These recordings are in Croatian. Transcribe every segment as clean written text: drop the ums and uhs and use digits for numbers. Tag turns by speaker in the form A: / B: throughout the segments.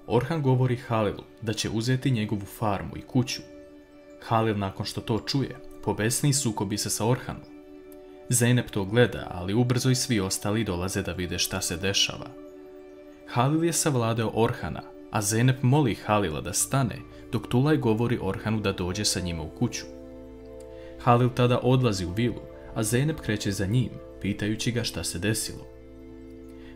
A: Orhan govori Halilu da će uzeti njegovu farmu i kuću. Halil nakon što to čuje, pobesni i sukobi se sa Orhanom. Zeynep to gleda, ali ubrzo i svi ostali dolaze da vide šta se dešava. Halil je savladao Orhana, a Zeynep moli Halila da stane, dok Tulaj govori Orhanu da dođe sa njima u kuću. Halil tada odlazi u vilu, a Zeynep kreće za njim, pitajući ga šta se desilo.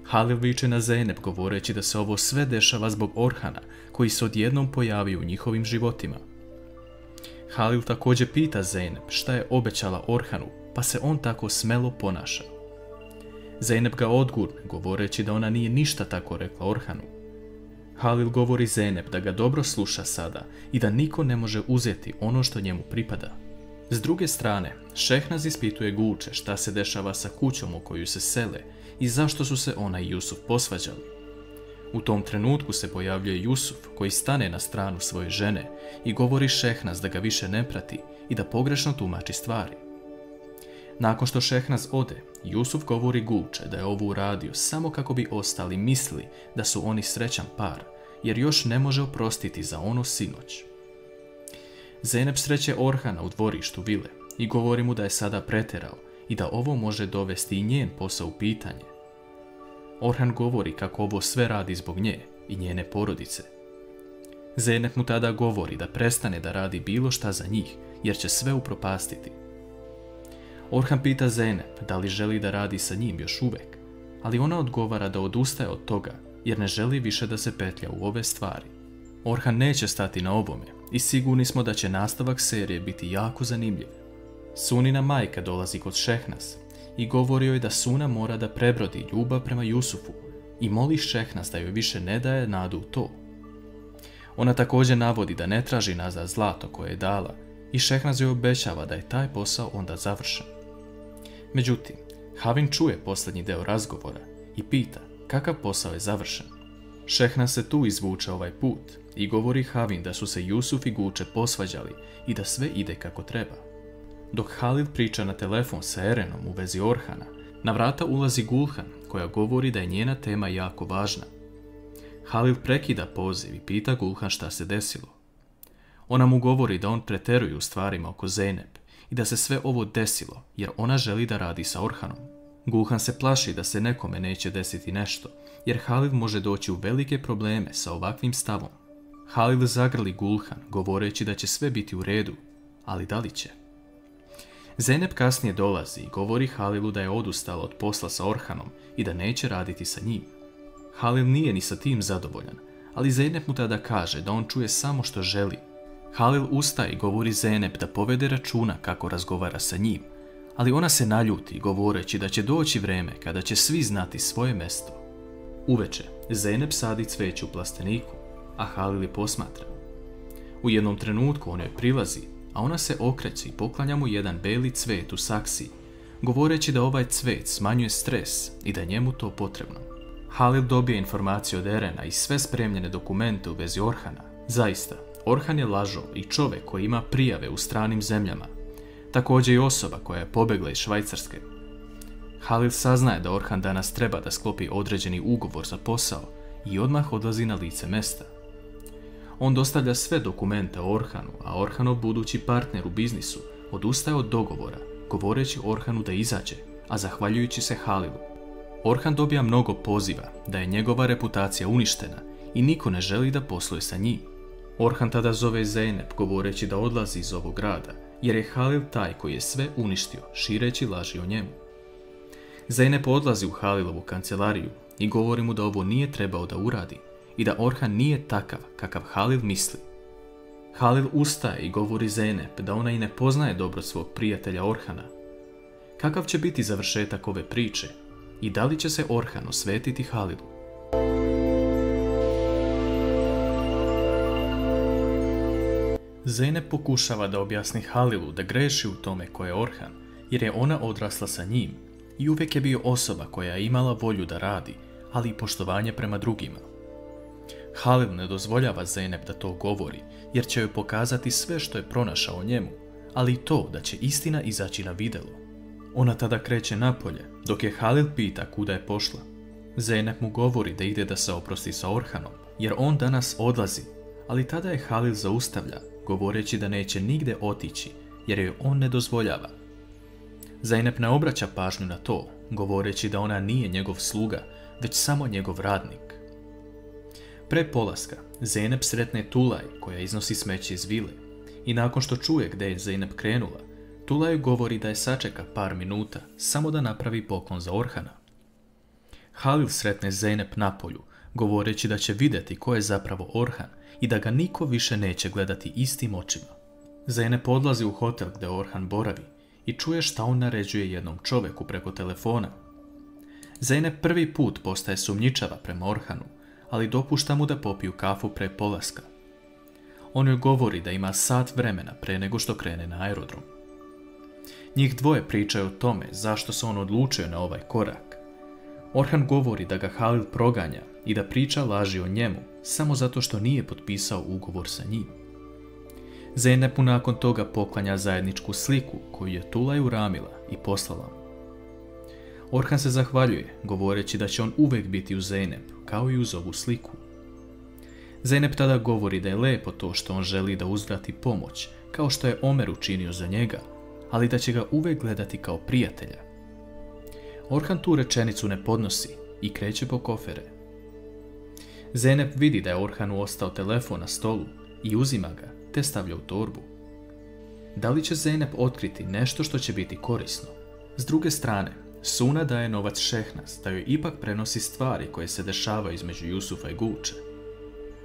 A: Halil viče na Zeynep govoreći da se ovo sve dešava zbog Orhana, koji se odjednom pojavio u njihovim životima. Halil također pita Zeynep šta je obećala Orhanu, pa se on tako smelo ponaša. Zeynep ga odgurne, govoreći da ona nije ništa tako rekla Orhanu. Halil govori Zeynep da ga dobro sluša sada i da niko ne može uzeti ono što njemu pripada. S druge strane, Šehnaz ispituje Gulče šta se dešava sa kućom u koju se sele i zašto su se ona i Jusuf posvađali. U tom trenutku se pojavljuje Jusuf koji stane na stranu svoje žene i govori Šehnaz da ga više ne prati i da pogrešno tumači stvari. Nakon što Šehnaz ode, Jusuf govori Gulče da je ovo uradio samo kako bi ostali mislili da su oni srećan par, jer još ne može oprostiti za ono sinoć. Zeynep sreće Orhana u dvorištu vile i govori mu da je sada preterao i da ovo može dovesti i njen posao u pitanje. Orhan govori kako ovo sve radi zbog nje i njene porodice. Zeynep mu tada govori da prestane da radi bilo šta za njih, jer će sve upropastiti. Orhan pita Zeynep da li želi da radi sa njim još uvek, ali ona odgovara da odustaje od toga, jer ne želi više da se petlja u ove stvari. Orhan neće stati na ovome i sigurni smo da će nastavak serije biti jako zanimljiv. Sunina majka dolazi kod Šehnaz i govori joj da Suna mora da prebrodi ljubav prema Jusufu i moli Šehnaz da joj više ne daje nadu u to. Ona također navodi da ne traži nazad zlato koje je dala i Šehnaz joj obećava da je taj posao onda završen. Međutim, Havin čuje posljednji deo razgovora i pita kakav posao je završen. Šehnaz se tu izvuče ovaj put i govori Havin da su se Jusuf i Gulče posvađali i da sve ide kako treba. Dok Halil priča na telefon sa Erenom u vezi Orhana, na vrata ulazi Gulhan koja govori da je njena tema jako važna. Halil prekida poziv i pita Gulhan šta se desilo. Ona mu govori da on preteruje u stvarima oko Zeynep i da se sve ovo desilo jer ona želi da radi sa Orhanom. Gulhan se plaši da se nekome neće desiti nešto, jer Halil može doći u velike probleme sa ovakvim stavom. Halil zagrli Gulhan govoreći da će sve biti u redu, ali da li će? Zeynep kasnije dolazi i govori Halilu da je odustala od posla sa Orhanom i da neće raditi sa njim. Halil nije ni sa tim zadovoljan, ali Zeynep mu tada kaže da on čuje samo što želi. Halil ustaje i govori Zeynep da povede računa kako razgovara sa njim, ali ona se naljuti govoreći da će doći vreme kada će svi znati svoje mesto. Uveče, Zeynep sadi cveće u plasteniku, a Halil je posmatra. U jednom trenutku on joj prilazi, a ona se okreće i poklanja mu jedan beli cvet u saksiji, govoreći da ovaj cvet smanjuje stres i da je njemu to potrebno. Halil dobije informaciju od Erena i sve spremljene dokumente u vezi Orhana. Zaista, Orhan je lažov i čovjek koji ima prijave u stranim zemljama. Također i osoba koja je pobjegla iz Švajcarske. Halil saznaje da Orhan danas treba da sklopi određeni ugovor za posao i odmah odlazi na lice mesta. On dostavlja sve dokumente Orhanu, a Orhanov budući partner u biznisu odustaje od dogovora, govoreći Orhanu da izađe, a zahvaljujući se Halilu. Orhan dobija mnogo poziva da je njegova reputacija uništena i niko ne želi da posluje sa njim. Orhan tada zove Zeynep govoreći da odlazi iz ovog grada, jer je Halil taj koji je sve uništio, šireći laži o njemu. Zeynep odlazi u Halilovu kancelariju i govori mu da ovo nije trebao da uradi i da Orhan nije takav kakav Halil misli. Halil ustaje i govori Zeynep da ona i ne poznaje dobro svog prijatelja Orhana. Kakav će biti završetak ove priče i da li će se Orhan osvetiti Halilu? Zeynep pokušava da objasni Halilu da greši u tome ko je Orhan, jer je ona odrasla sa njim i uvijek je bio osoba koja je imala volju da radi, ali i poštovanje prema drugima. Halil ne dozvoljava Zeynep da to govori, jer će joj pokazati sve što je pronašao o njemu, ali i to da će istina izaći na videlo. Ona tada kreće napolje, dok je Halil pita kuda je pošla. Zeynep mu govori da ide da se oprosti sa Orhanom, jer on danas odlazi, ali tada je Halil zaustavlja, govoreći da neće nigde otići, jer joj on ne dozvoljava. Zeynep ne obraća pažnju na to, govoreći da ona nije njegov sluga, već samo njegov radnik. Pre polaska, Zeynep sretne Tulaj, koja iznosi smeće iz vile, i nakon što čuje gde je Zeynep krenula, Tulaj govori da je sačeka par minuta, samo da napravi poklon za Orhana. Halil sretne Zeynep na polju, govoreći da će vidjeti ko je zapravo Orhan i da ga niko više neće gledati istim očima. Zeynep odlazi u hotel gde Orhan boravi i čuje šta on naređuje jednom čoveku preko telefona. Zeynep prvi put postaje sumnjičava prema Orhanu, ali dopušta mu da popiju kafu pre polaska. On joj govori da ima sat vremena pre nego što krene na aerodrom. Njih dvoje pričaju o tome zašto se on odlučio na ovaj korak. Orhan govori da ga Halil proganja i da priča laži o njemu samo zato što nije potpisao ugovor sa njim. Zeynep mu nakon toga poklanja zajedničku sliku koju je Tulaj uramila i poslala mu. Orhan se zahvaljuje, govoreći da će on uvek biti uz Zeynep, kao i uz ovu sliku. Zeynep tada govori da je lepo to što on želi da uzvrati pomoć, kao što je Omer učinio za njega, ali da će ga uvek gledati kao prijatelja. Orhan tu rečenicu ne podnosi i kreće po kofere. Zeynep vidi da je Orhanu ostao telefon na stolu i uzima ga te stavlja u torbu. Da li će Zeynep otkriti nešto što će biti korisno? S druge strane, Suna daje novac Šehnaz da joj ipak prenosi stvari koje se dešavaju između Jusufa i Guče.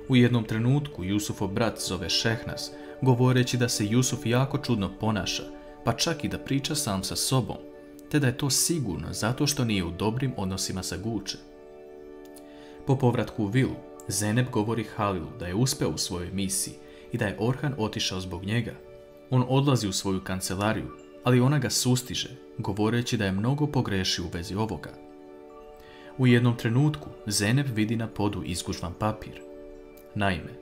A: U jednom trenutku Jusufov brat zove Šehnaz, govoreći da se Jusuf jako čudno ponaša, pa čak i da priča sam sa sobom, te da je to sigurno zato što nije u dobrim odnosima sa Guče. Po povratku u vilu, Zeynep govori Halilu da je uspeo u svojoj misiji i da je Orhan otišao zbog njega. On odlazi u svoju kancelariju, ali ona ga sustiže, govoreći da je mnogo pogrešio u vezi ovoga. U jednom trenutku Zeynep vidi na podu izgužvan papir. Naime,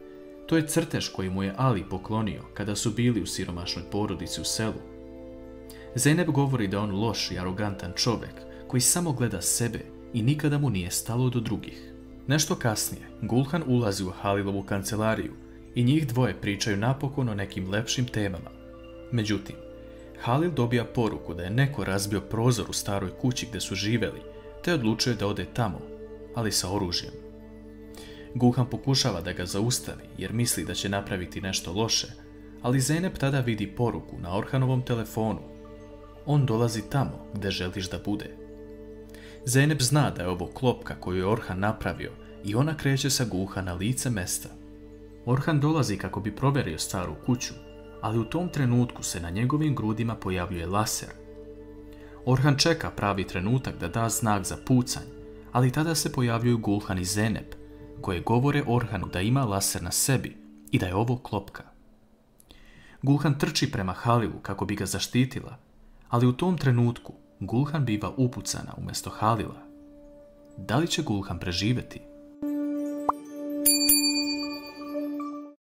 A: to je crtež koji mu je Ali poklonio kada su bili u siromašnoj porodici u selu. Zeynep govori da je on loš i arogantan čovjek koji samo gleda sebe i nikada mu nije stalo do drugih. Nešto kasnije, Gulhan ulazi u Halilovu kancelariju i njih dvoje pričaju napokon o nekim lepšim temama. Međutim, Halil dobija poruku da je neko razbio prozor u staroj kući gdje su živjeli, te odlučuje da ode tamo, ali sa oružjem. Gulhan pokušava da ga zaustavi jer misli da će napraviti nešto loše, ali Zeynep tada vidi poruku na Orhanovom telefonu. On dolazi tamo gdje želiš da bude. Zeynep zna da je ovo klopka koju je Orhan napravio i ona kreće sa Gulhan na lice mesta. Orhan dolazi kako bi provjerio staru kuću, ali u tom trenutku se na njegovim grudima pojavljuje laser. Orhan čeka pravi trenutak da da znak za pucanj, ali tada se pojavljuju Gulhan i Zeynep, koje govore Orhanu da ima laser na sebi i da je ovo klopka. Gulhan trči prema Halilu kako bi ga zaštitila, ali u tom trenutku Gulhan biva upucana umjesto Halila. Da li će Gulhan preživjeti?